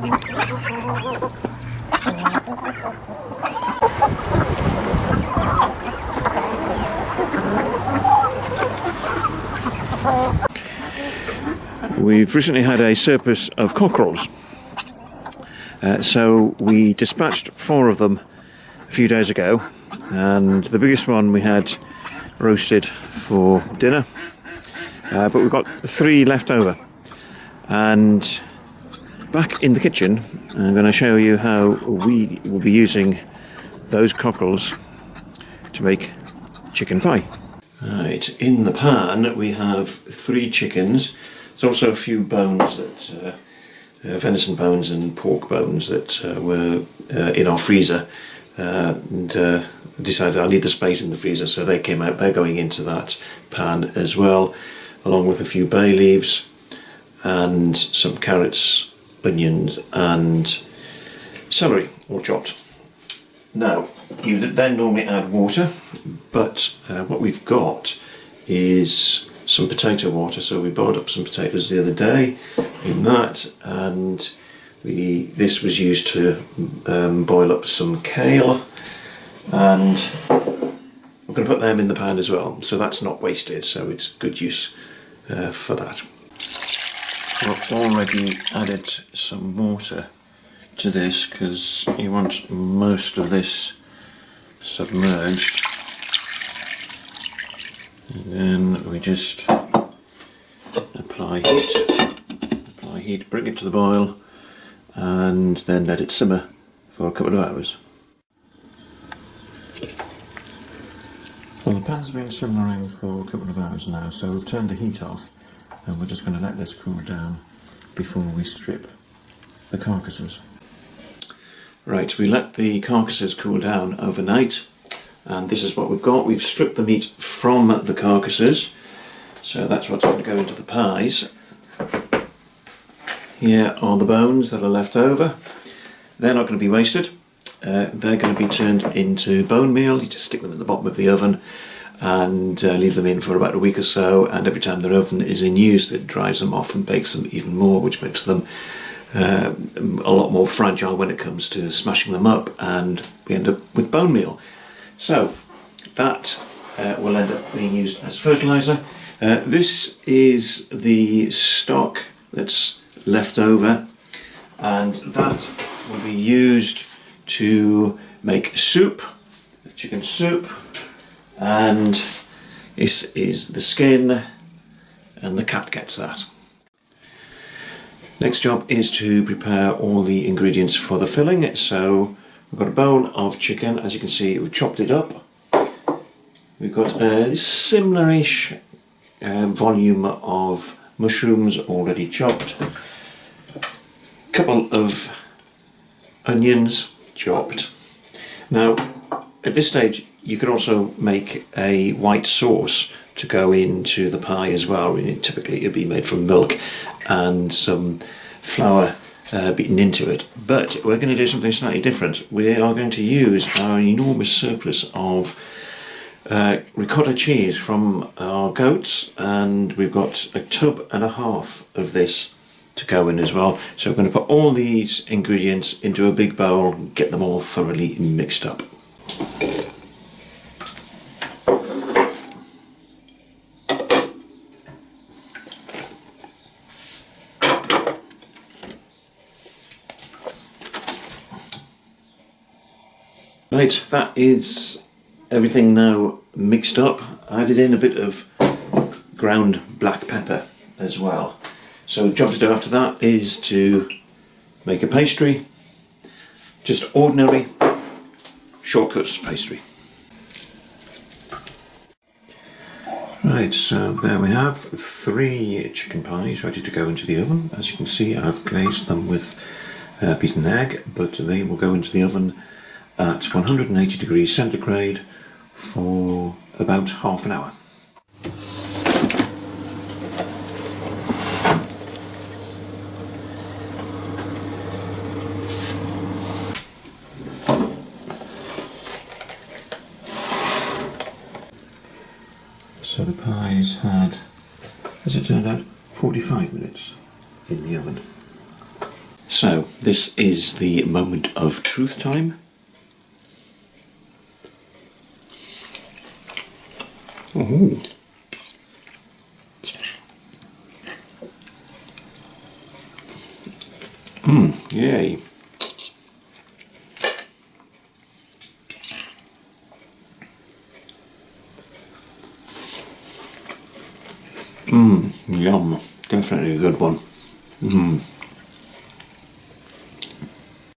We've recently had a surplus of cockerels, so we dispatched 4 of them a few days ago, and the biggest one we had roasted for dinner, but we've got 3 left over. And back in the kitchen, I'm going to show you how we will be using those cockerels to make chicken pie. Right, in the pan we have 3 chickens. There's also a few bones, that venison bones and pork bones that were in our freezer, and decided I need the space in the freezer, so they came out. They're going into that pan as well, along with a few bay leaves and some carrots, onions and celery, all chopped. Now, you then normally add water, but what we've got is some potato water. So we boiled up some potatoes the other day in that, and this was used to boil up some kale, and we're going to put them in the pan as well, so that's not wasted, so it's good use for that. I've already added some water to this because you want most of this submerged, and then we just apply heat, bring it to the boil, and then let it simmer for a couple of hours. Well, the pan's been simmering for a couple of hours now, so we've turned the heat off, and we're just going to let this cool down before we strip the carcasses. Right, we let the carcasses cool down overnight, and this is what we've got. We've stripped the meat from the carcasses, so that's what's going to go into the pies. Here are the bones that are left over. They're not going to be wasted. They're going to be turned into bone meal. You just stick them in the bottom of the oven and leave them in for about a week or so, and every time their oven is in use it dries them off and bakes them even more, which makes them a lot more fragile when it comes to smashing them up, and we end up with bone meal. So that will end up being used as fertiliser. This is the stock that's left over, and that will be used to make soup, chicken soup, and this is the skin, and the cat gets that. Next job is to prepare all the ingredients for the filling. So we've got a bowl of chicken. As you can see, we've chopped it up. We've got a similar-ish volume of mushrooms already chopped, a couple of onions chopped. Now at this stage you could also make a white sauce to go into the pie as well. Typically it'd be made from milk and some flour beaten into it, but we're going to do something slightly different. We are going to use our enormous surplus of ricotta cheese from our goats, and we've got a tub and a half of this to go in as well. So we're going to put all these ingredients into a big bowl and get them all thoroughly mixed up. Right, that is everything now mixed up. I added in a bit of ground black pepper as well. So the job to do after that is to make a pastry, just ordinary shortcuts pastry. Right, so there we have 3 chicken pies ready to go into the oven. As you can see, I've glazed them with beaten egg, but they will go into the oven at 180 degrees centigrade for about half an hour. So the pies had, as it turned out, 45 minutes in the oven. So this is the moment of truth time. Ooh. Yay. Yum. Definitely a good one.